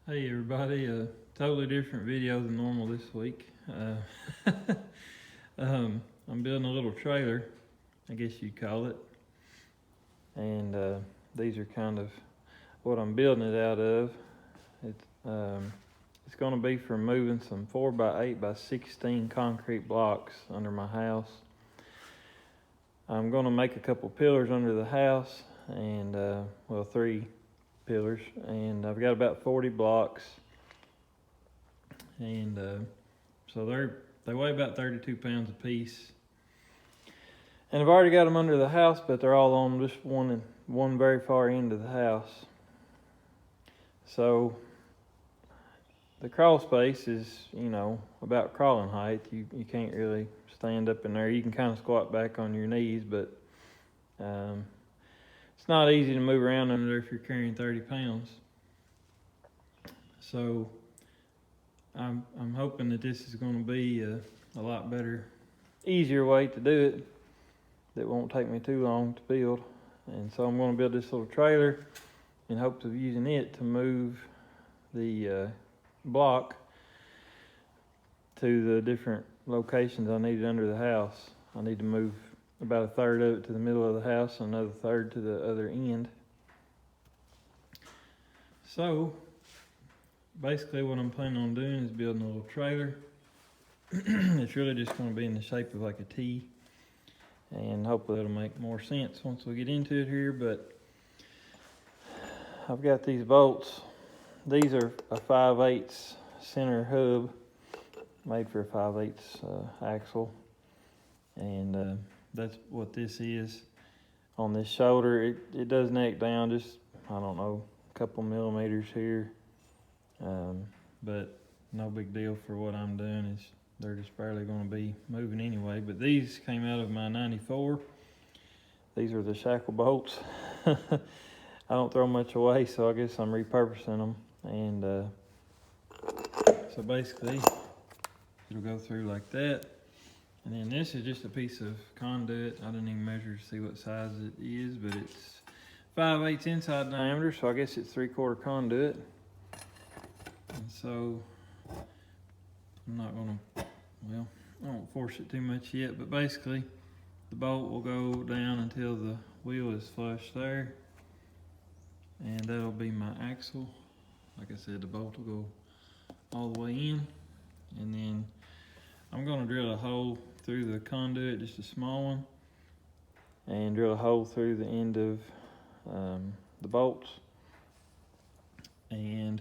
Hey everybody, a totally different video than normal this week. I'm building a little trailer, I guess you'd call it. And these are kind of what I'm building it out of. It's going to be for moving some 4x8x16 concrete blocks under my house. I'm going to make a couple pillars under the house, and 3 pillars, and I've got about 40 blocks, and so they weigh about 32 pounds a piece, and I've already got them under the house, but they're all on just one very far end of the house. So the crawl space is, about crawling height. You can't really stand up in there. You can kind of squat back on your knees, but it's not easy to move around under there if you're carrying 30 pounds. So I'm hoping that this is going to be a lot better, easier way to do it that won't take me too long to build. And so I'm going to build this little trailer in hopes of using it to move the block to the different locations I needed under the house. I need to move about a third of it to the middle of the house and another third to the other end. So basically what I'm planning on doing is building a little trailer. It's really just going to be in the shape of like a T, and hopefully it'll make more sense once we get into it here. But I've got these bolts. These are a 5/8 center hub made for a 5/8 axle, and that's what this is. On this shoulder, it does neck down just, I don't know, a couple millimeters here, but no big deal for what I'm doing. They're just barely going to be moving anyway. But these came out of my 94. These are the shackle bolts. I don't throw much away, so I guess I'm repurposing them. And so basically, it'll go through like that. And then this is just a piece of conduit. I didn't even measure to see what size it is, but it's 5/8 inside diameter, so I guess it's 3/4 conduit. And so I'm not gonna, I won't force it too much yet, but basically the bolt will go down until the wheel is flush there. And that'll be my axle. Like I said, the bolt will go all the way in. And then I'm gonna drill a hole through the conduit, just a small one, and drill a hole through the end of the bolts, and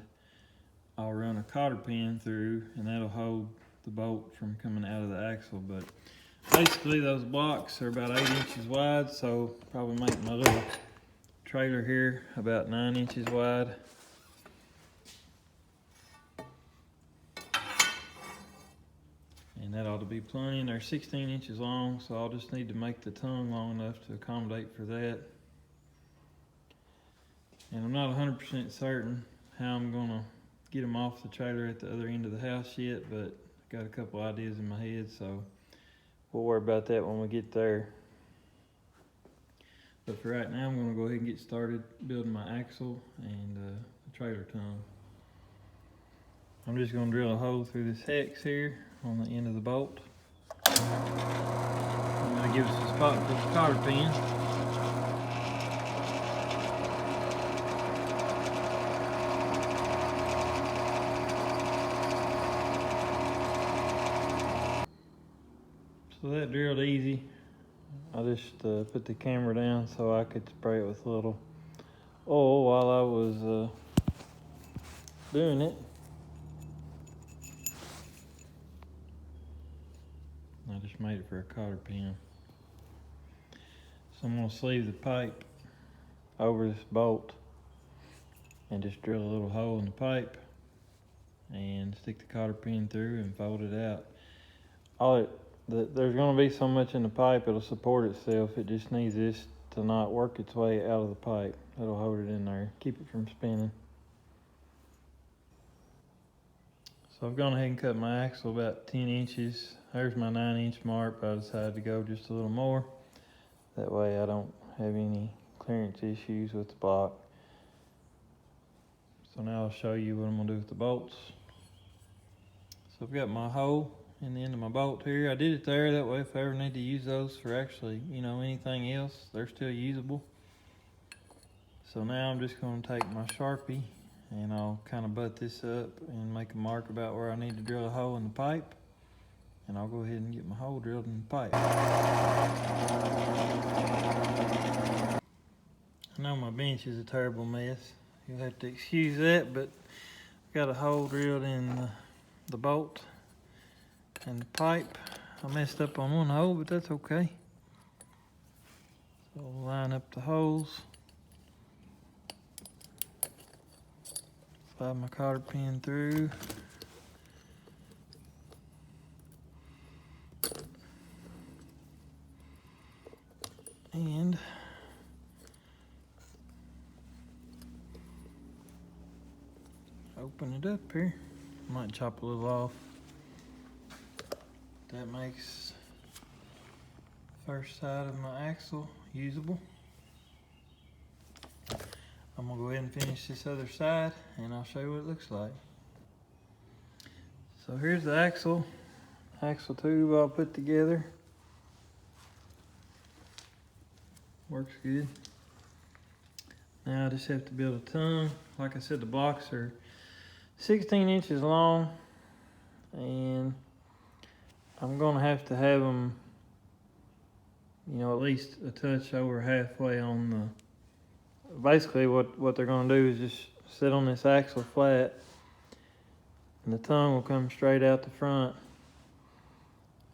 I'll run a cotter pin through, and that'll hold the bolt from coming out of the axle. But basically those blocks are about 8 inches wide, so probably make my little trailer here about 9 inches wide. And that ought to be plenty. And they're 16 inches long, so I'll just need to make the tongue long enough to accommodate for that. And I'm not 100% certain how I'm gonna get them off the trailer at the other end of the house yet, but I got a couple ideas in my head, so we'll worry about that when we get there. But for right now, I'm gonna go ahead and get started building my axle and the trailer tongue. I'm just gonna drill a hole through this hex here on the end of the bolt. I'm gonna give us a spot to put the cotter pin. So that drilled easy. I just put the camera down so I could spray it with a little oil while I was doing it. I just made it for a cotter pin. So I'm gonna sleeve the pipe over this bolt and just drill a little hole in the pipe and stick the cotter pin through and fold it out. There's gonna be so much in the pipe, it'll support itself. It just needs this to not work its way out of the pipe. That'll hold it in there, keep it from spinning. So I've gone ahead and cut my axle about 10 inches. There's my 9-inch mark, but I decided to go just a little more. That way I don't have any clearance issues with the block. So So now I'll show you what I'm gonna do with the bolts. So I've got my hole in the end of my bolt here. I did it there, that way if I ever need to use those for actually, you know, anything else, they're still usable. So now I'm just gonna take my Sharpie and I'll kind of butt this up and make a mark about where I need to drill a hole in the pipe. And I'll go ahead and get my hole drilled in the pipe. I know my bench is a terrible mess. You'll have to excuse that, but I've got a hole drilled in the bolt and the pipe. I messed up on one hole, but that's okay. So I'll line up the holes. Slide my cotter pin through. And open it up here. Might chop a little off. That makes the first side of my axle usable. I'm gonna go ahead and finish this other side and I'll show you what it looks like. So here's the axle tube all put together. Works good. Now I just have to build a tongue. Like I said, the blocks are 16 inches long, and I'm gonna have to have them, you know, at least a touch over halfway on the, basically what they're gonna do is just sit on this axle flat, and the tongue will come straight out the front,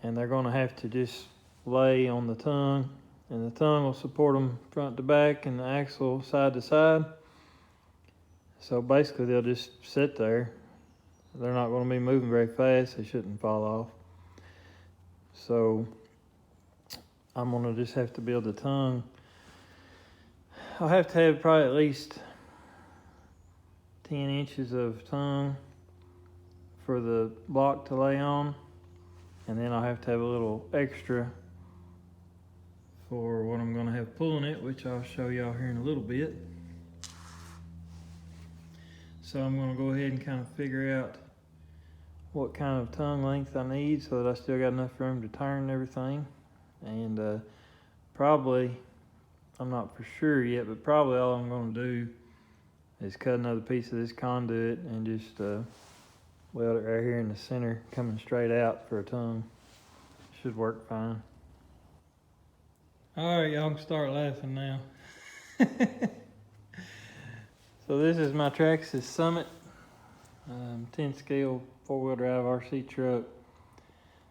and they're gonna have to just lay on the tongue, and the tongue will support them front to back and the axle side to side. So basically they'll just sit there. They're not going to be moving very fast. They shouldn't fall off. So I'm going to just have to build the tongue. I'll have to have probably at least 10 inches of tongue for the block to lay on. And then I'll have to have a little extra for what I'm going to have pulling it, which I'll show y'all here in a little bit. So I'm going to go ahead and kind of figure out what kind of tongue length I need so that I still got enough room to turn and everything. And probably, I'm not for sure yet, but probably all I'm going to do is cut another piece of this conduit and just weld it right here in the center, coming straight out for a tongue. Should work fine. All right, y'all can start laughing now. So this is my Traxxas Summit 10 scale 4-wheel drive RC truck.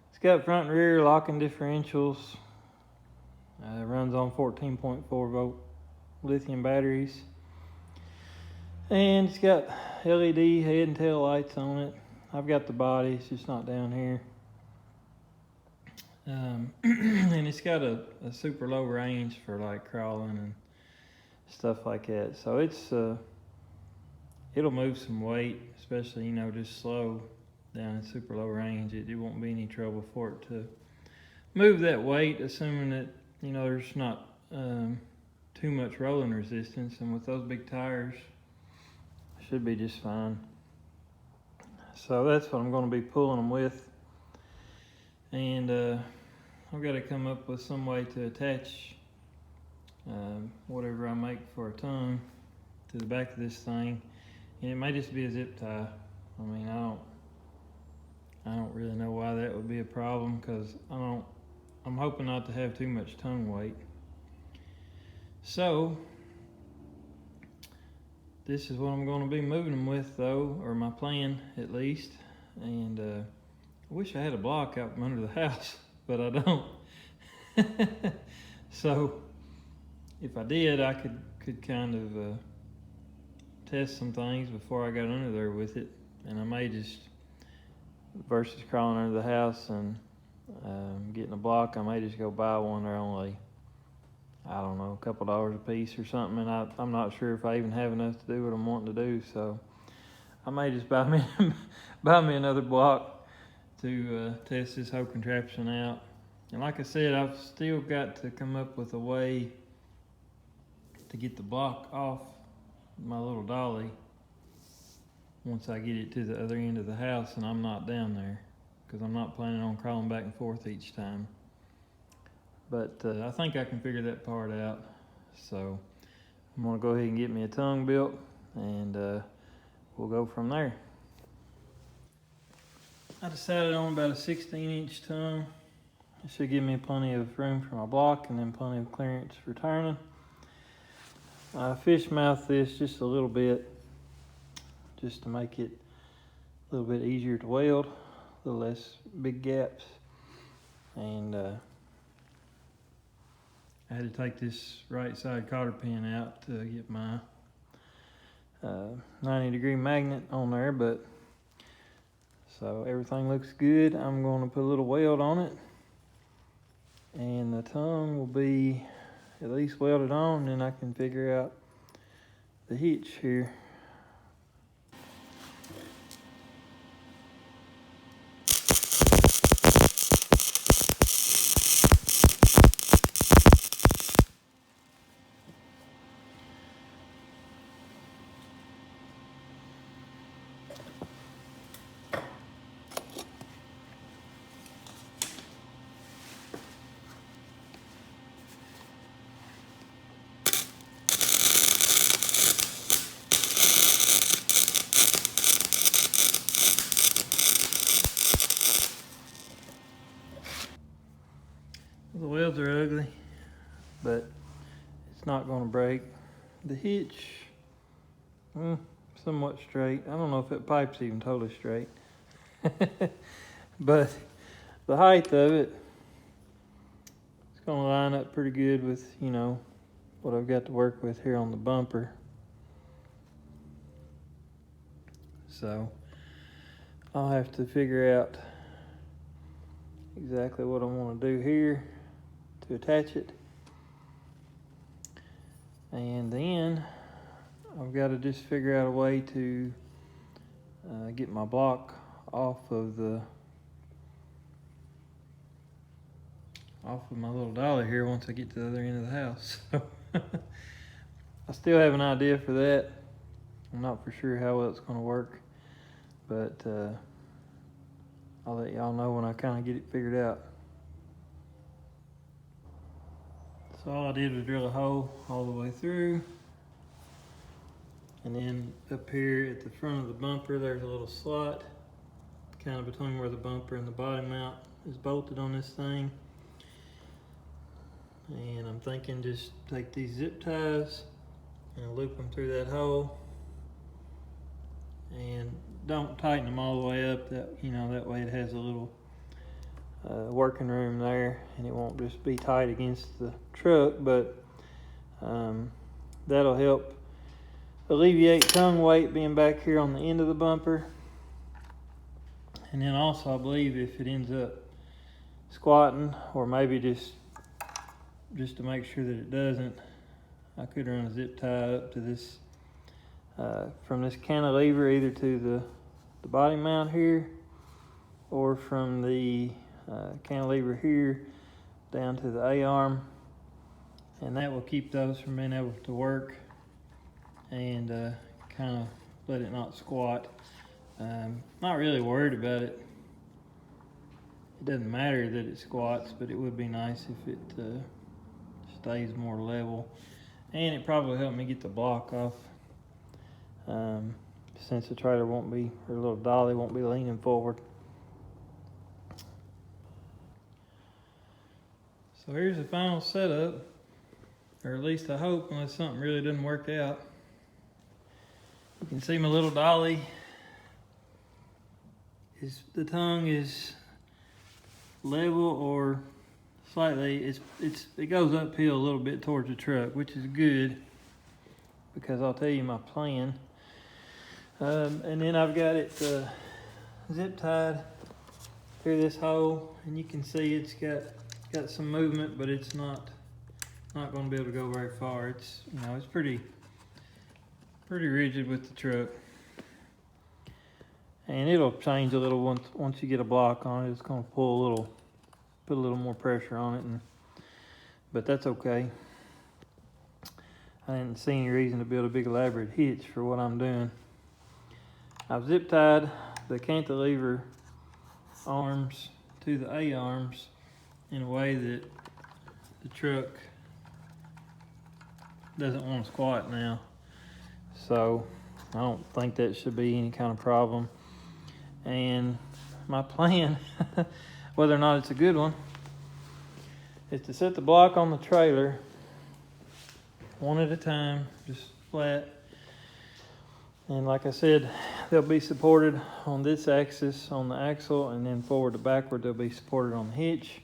It's got front and rear locking differentials. It runs on 14.4 volt lithium batteries. And it's got LED head and tail lights on it. I've got the body, it's just not down here. And it's got a super low range for like crawling and stuff like that. So it's it'll move some weight, especially, you know, just slow down in super low range. It won't be any trouble for it to move that weight, assuming that, you know, there's not too much rolling resistance. And with those big tires, it should be just fine. So that's what I'm going to be pulling them with. And I've got to come up with some way to attach whatever I make for a tongue to the back of this thing. And it may just be a zip tie. I mean, I don't really know why that would be a problem, because I'm hoping not to have too much tongue weight. So this is what I'm going to be moving them with, though, or my plan at least. And I wish I had a block out from under the house, but I don't. So if I did, I could kind of test some things before I got under there with it. And I may just, versus crawling under the house and getting a block, I may just go buy one. They're only, I don't know, a couple dollars a piece or something. And I'm not sure if I even have enough to do what I'm wanting to do. So I may just buy me another block to test this whole contraption out. And like I said, I've still got to come up with a way to get the block off my little dolly once I get it to the other end of the house and I'm not down there, because I'm not planning on crawling back and forth each time. But I think I can figure that part out. So I'm gonna go ahead and get me a tongue built, and we'll go from there. I decided on about a 16-inch tongue. It should give me plenty of room for my block and then plenty of clearance for turning. I fish mouth this just a little bit, just to make it a little bit easier to weld, a little less big gaps. And I had to take this right side cotter pin out to get my 90-degree magnet on there, but so everything looks good. I'm going to put a little weld on it, and the tongue will be at least welded on, and then I can figure out the hitch here. The welds are ugly, but it's not going to break. The hitch, somewhat straight. I don't know if that pipe's even totally straight. But the height of it, it's going to line up pretty good with, you know, what I've got to work with here on the bumper. So I'll have to figure out exactly what I want to do here to attach it, and then I've got to just figure out a way to get my block off of my little dolly here once I get to the other end of the house. I still have an idea for that. I'm not for sure how well it's going to work, but I'll let y'all know when I kind of get it figured out. So all I did was drill a hole all the way through, and then up here at the front of the bumper there's a little slot kind of between where the bumper and the body mount is bolted on this thing. And I'm thinking just take these zip ties and loop them through that hole, and don't tighten them all the way up, that, you know, that way it has a little working room there, and it won't just be tight against the truck, but that'll help alleviate tongue weight being back here on the end of the bumper. And then also, I believe if it ends up squatting, or maybe just to make sure that it doesn't, I could run a zip tie up to this from this cantilever, either to the body mount here, or from the cantilever here down to the A-arm, and that will keep those from being able to work, and kind of let it not squat. Not really worried about it. It doesn't matter that it squats, but it would be nice if it stays more level, and it probably helped me get the block off, since the trailer won't be, or the little dolly won't be leaning forward. So here's the final setup, or at least I hope, unless something really doesn't work out. You can see my little dolly. The tongue is level or slightly, it goes uphill a little bit towards the truck, which is good, because I'll tell you my plan. And then I've got it zip tied through this hole, and you can see it's got some movement, but it's not going to be able to go very far. It's, you know, it's pretty rigid with the truck, and it'll change a little once you get a block on it. It's going to put a little more pressure on it, but that's okay. I didn't see any reason to build a big elaborate hitch for what I'm doing. I've zip tied the cantilever arms to the A-arms in a way that the truck doesn't want to squat now. So I don't think that should be any kind of problem. And my plan, whether or not it's a good one, is to set the block on the trailer one at a time, just flat. And like I said, they'll be supported on this axis on the axle, and then forward to backward they'll be supported on the hitch.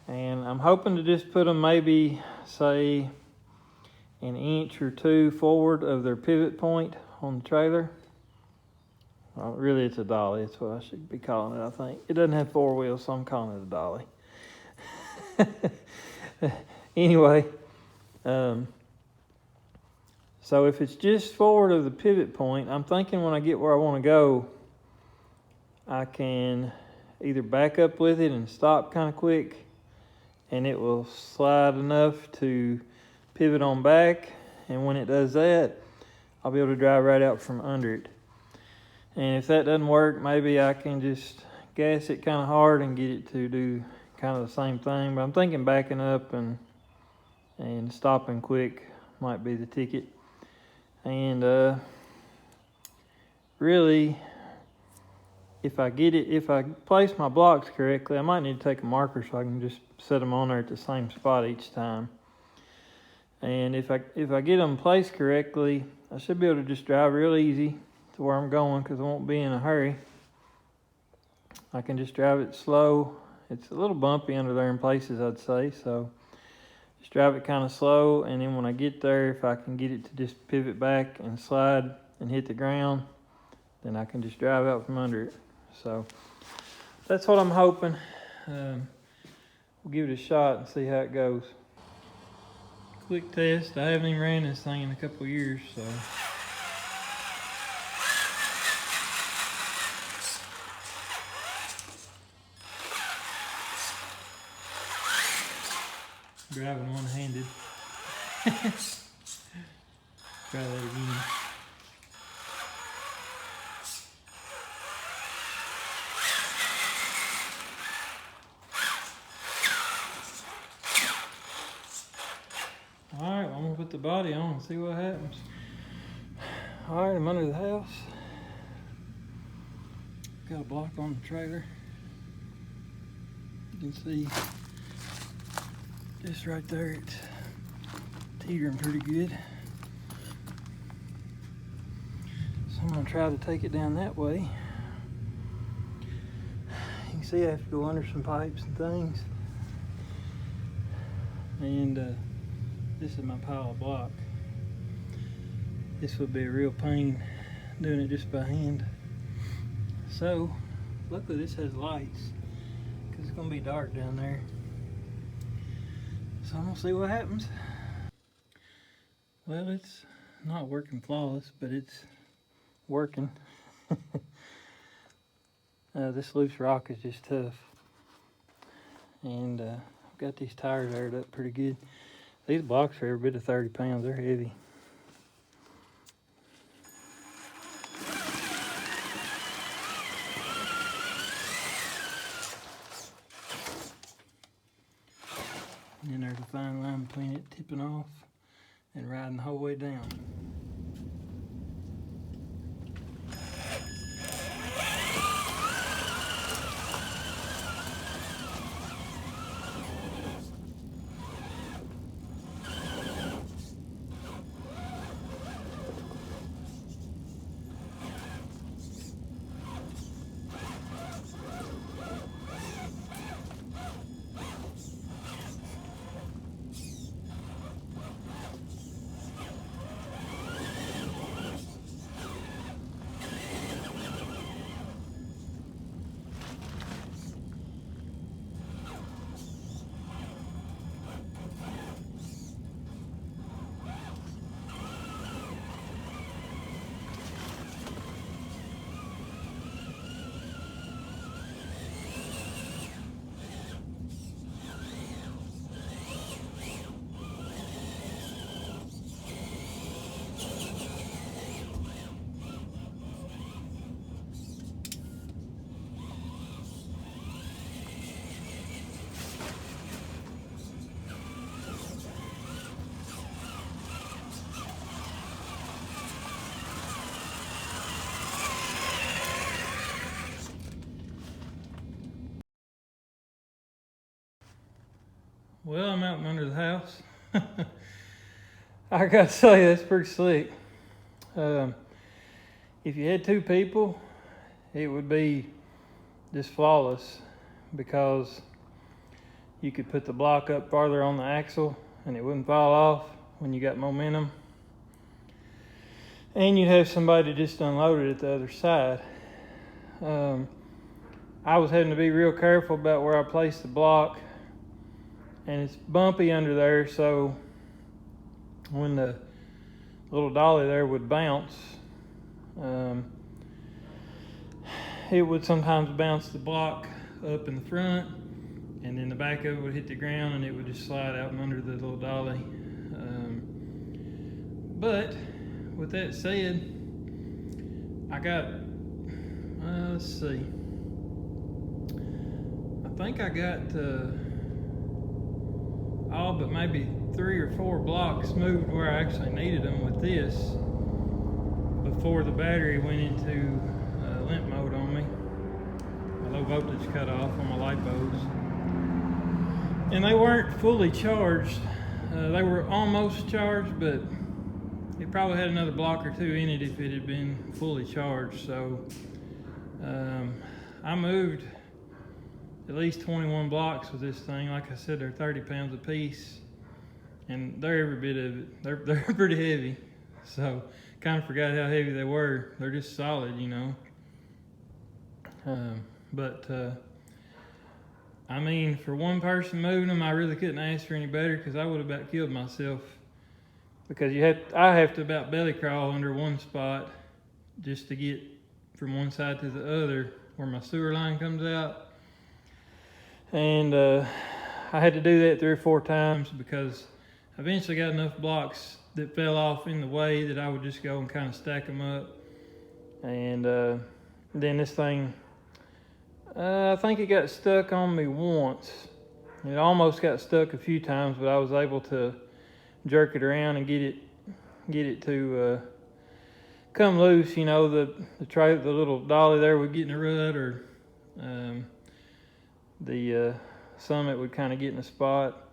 And I'm hoping to just put them maybe, say, an inch or two forward of their pivot point on the trailer. Well, really it's a dolly, that's what I should be calling it, I think. It doesn't have four wheels, so I'm calling it a dolly. Anyway, so if it's just forward of the pivot point, I'm thinking when I get where I want to go, I can either back up with it and stop kind of quick, and it will slide enough to pivot on back, and when it does that, I'll be able to drive right out from under it. And if that doesn't work, maybe I can just gas it kind of hard and get it to do kind of the same thing. But I'm thinking backing up and stopping quick might be the ticket. And really, if I place my blocks correctly, I might need to take a marker so I can just set them on there at the same spot each time. And if I get them placed correctly, I should be able to just drive real easy to where I'm going, because I won't be in a hurry. I can just drive it slow. It's a little bumpy under there in places, I'd say, so just drive it kind of slow, and then when I get there, if I can get it to just pivot back and slide and hit the ground, then I can just drive out from under it. So that's what I'm hoping. We'll give it a shot and see how it goes. Quick test. I haven't even ran this thing in a couple of years, so. Driving one-handed. Try that again. Alright, well, I'm gonna put the body on and see what happens. Alright, I'm under the house. Got a block on the trailer. You can see just right there, it's teetering pretty good. So I'm gonna try to take it down that way. You can see I have to go under some pipes and things. And this is my pile of block. This would be a real pain doing it just by hand. So, luckily this has lights, because it's gonna be dark down there. So I'm gonna see what happens. Well, it's not working flawless, but it's working. This loose rock is just tough. And I've got these tires aired up pretty good. These blocks are every bit of 30 pounds, they're heavy. And then there's a fine line between it tipping off and riding the whole way down. Well, I'm out from under the house. I gotta say, that's pretty slick. If you had 2 people, it would be just flawless, because you could put the block up farther on the axle and it wouldn't fall off when you got momentum. And you'd have somebody just unload it at the other side. I was having to be real careful about where I placed the block, and it's bumpy under there, so when the little dolly there would bounce, it would sometimes bounce the block up in the front, and then the back of it would hit the ground and it would just slide out from under the little dolly. But with that said, I got, let's see, I think I got all but maybe 3 or 4 blocks moved where I actually needed them with this before the battery went into limp mode on me. My low voltage cut off on my lipos. And they weren't fully charged. They were almost charged, but it probably had another block or 2 in it if it had been fully charged. So I moved at least 21 blocks with this thing. Like I said, they're 30 pounds a piece, and they're every bit of it. They're pretty heavy, so kind of forgot how heavy they were. They're just solid, you know. I mean, for one person moving them, I really couldn't ask for any better, because I would have about killed myself. Because I have to about belly crawl under one spot just to get from one side to the other where my sewer line comes out. And I had to do that 3 or 4 times, because I eventually got enough blocks that fell off in the way that I would just go and kind of stack them up. And then this thing, I think it got stuck on me once. It almost got stuck a few times, but I was able to jerk it around and get it to come loose. You know, the little dolly there would get in a rut, or the summit would kind of get in a spot.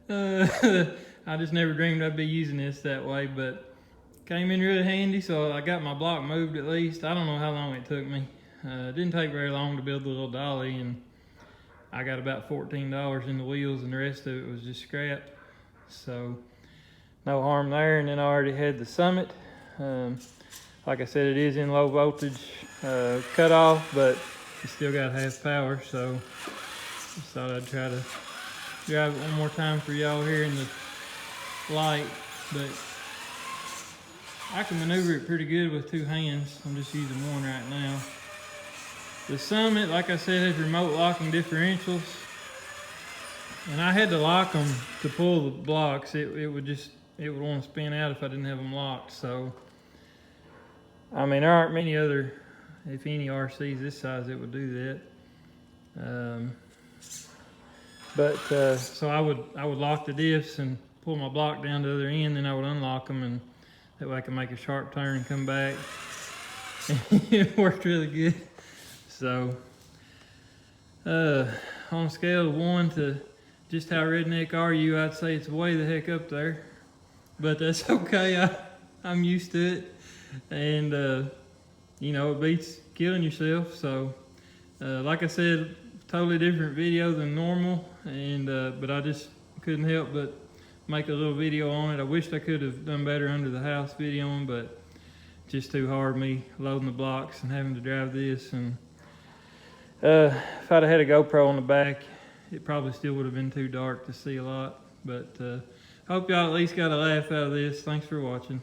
I just never dreamed I'd be using this that way, but came in really handy, so I got my block moved at least. I don't know how long it took me. It didn't take very long to build the little dolly, and I got about $14 in the wheels, and the rest of it was just scrap. So no harm there. And then I already had the summit. Like I said, it is in low voltage cutoff, but you still got half power, so just thought I'd try to drive it one more time for y'all here in the light. But I can maneuver it pretty good with 2 hands. I'm just using one right now. The Summit, like I said, has remote locking differentials, and I had to lock them to pull the blocks. It would want to spin out if I didn't have them locked. So, I mean, there aren't many other, if any, RCs this size that would do that. So I would lock the diffs and pull my block down to the other end, then I would unlock them, and that way I can make a sharp turn and come back. It worked really good. So, on a scale of 1 to just how redneck are you, I'd say it's way the heck up there. But that's okay, I'm used to it. And, you know, it beats killing yourself. So, like I said, totally different video than normal. And but I just couldn't help but make a little video on it. I wished I could have done better under the house videoing, but just too hard me loading the blocks and having to drive this. And if I'd have had a GoPro on the back, it probably still would have been too dark to see a lot. But hope y'all at least got a laugh out of this. Thanks for watching.